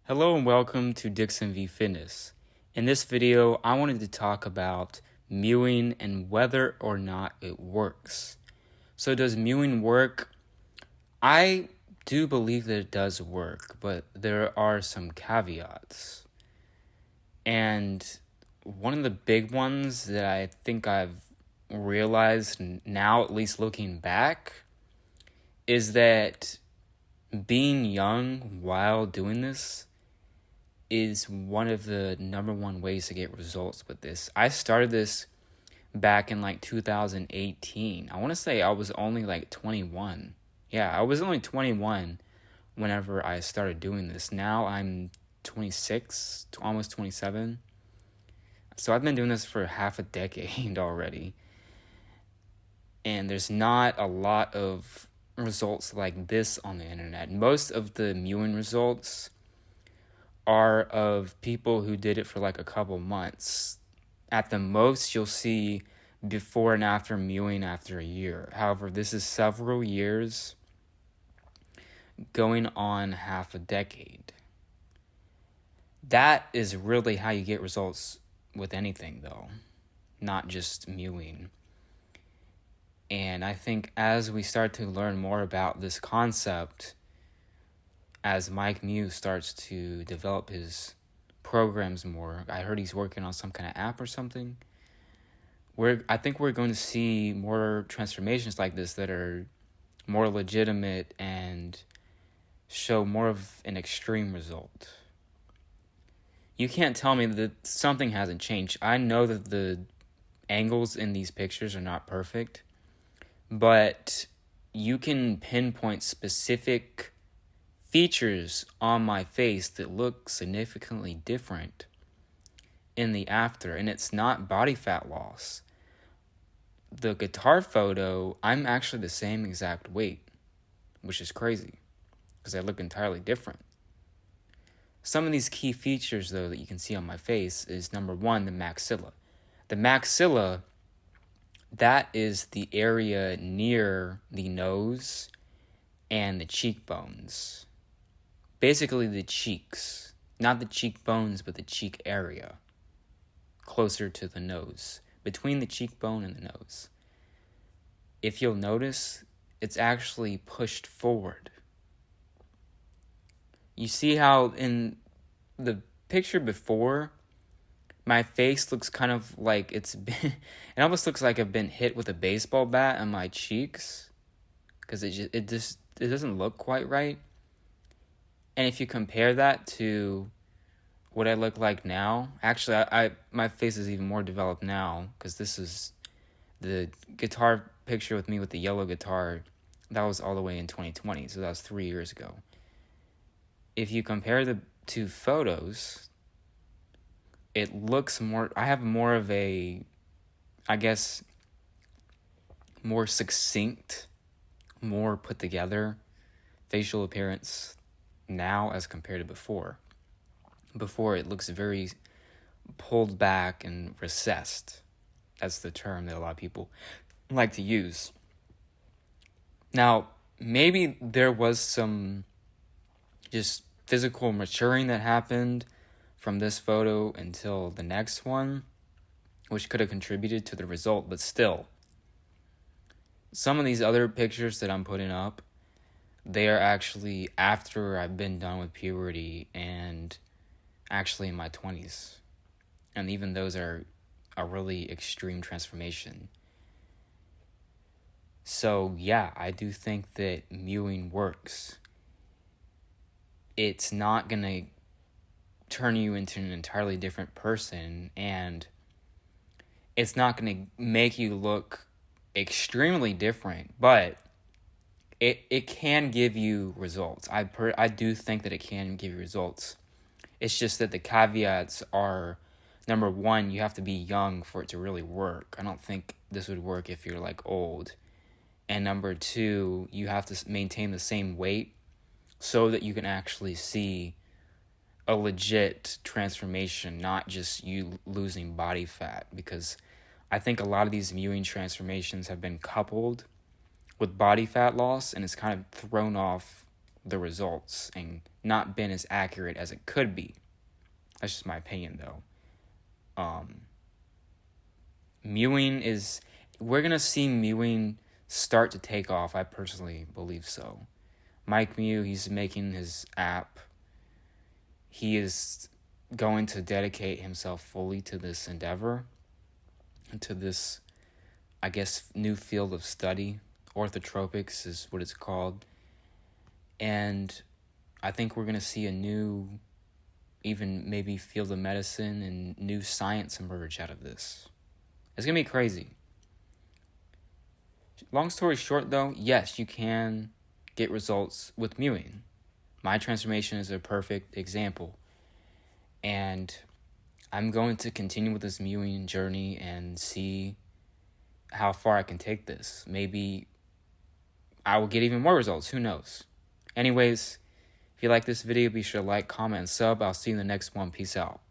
Hello and welcome to Dixon v Fitness. In this video, I wanted to talk about mewing and whether or not it works. So does mewing work? I do believe that it does work, but there are some caveats. And one of the big ones that I think I've realized now, at least looking back, is that being young while doing this is one of the number one ways to get results with this. I started this back in 2018. I want to say I was only 21. Yeah, I was only 21 whenever I started doing this. Now I'm 26, almost 27. So I've been doing this for half a decade already. And there's not a lot of results like this on the internet. Most of the mewing results are of people who did it for a couple months. At the most, you'll see before and after mewing after a year. However, this is several years going on half a decade. That is really how you get results with anything, though, not just mewing. And I think as we start to learn more about this concept, as Mike Mew starts to develop his programs more, I heard he's working on some kind of app or something. I think we're going to see more transformations like this that are more legitimate and show more of an extreme result. You can't tell me that something hasn't changed. I know that the angles in these pictures are not perfect, but you can pinpoint specific features on my face that look significantly different in the after, and it's not body fat loss. The guitar photo, I'm actually the same exact weight, which is crazy because I look entirely different. Some of these key features, though, that you can see on my face is, number one, the maxilla. The maxilla, that is the area near the nose and the cheekbones. Basically the cheeks, not the cheekbones, but the cheek area, closer to the nose, between the cheekbone and the nose. If you'll notice, it's actually pushed forward. You see how in the picture before, my face looks kind of like it almost looks like I've been hit with a baseball bat on my cheeks, because it doesn't look quite right. And if you compare that to what I look like now, actually, my face is even more developed now, because this is the guitar picture with me with the yellow guitar. That was all the way in 2020, so that was 3 years ago. If you compare the two photos, it looks more, I have more of a, I guess, more succinct, more put together facial appearance now as compared to before. Before, it looks very pulled back and recessed. That's the term that a lot of people like to use. Now, maybe there was some just physical maturing that happened from this photo until the next one, which could have contributed to the result, but still, some of these other pictures that I'm putting up, they are actually after I've been done with puberty and actually in my 20s. And even those are a really extreme transformation. So yeah, I do think that mewing works. It's not going to turn you into an entirely different person, and it's not going to make you look extremely different, but it can give you results. I do think that it can give you results. It's just that the caveats are, number one, you have to be young for it to really work. I don't think this would work if you're old. And number two, you have to maintain the same weight so that you can actually see a legit transformation, not just you losing body fat. Because I think a lot of these mewing transformations have been coupled with body fat loss, and it's kind of thrown off the results and not been as accurate as it could be. That's just my opinion, though. Mewing is, we're going to see Mewing start to take off. I personally believe so. Mike Mew, he's making his app. He is going to dedicate himself fully to this endeavor, to this, I guess, new field of study. Orthotropics is what it's called. And I think we're going to see a new, even maybe field of medicine and new science emerge out of this. It's going to be crazy. Long story short, though, yes, you can get results with mewing. My transformation is a perfect example. And I'm going to continue with this mewing journey and see how far I can take this. Maybe I will get even more results. Who knows? Anyways, if you like this video, be sure to like, comment, and sub. I'll see you in the next one. Peace out.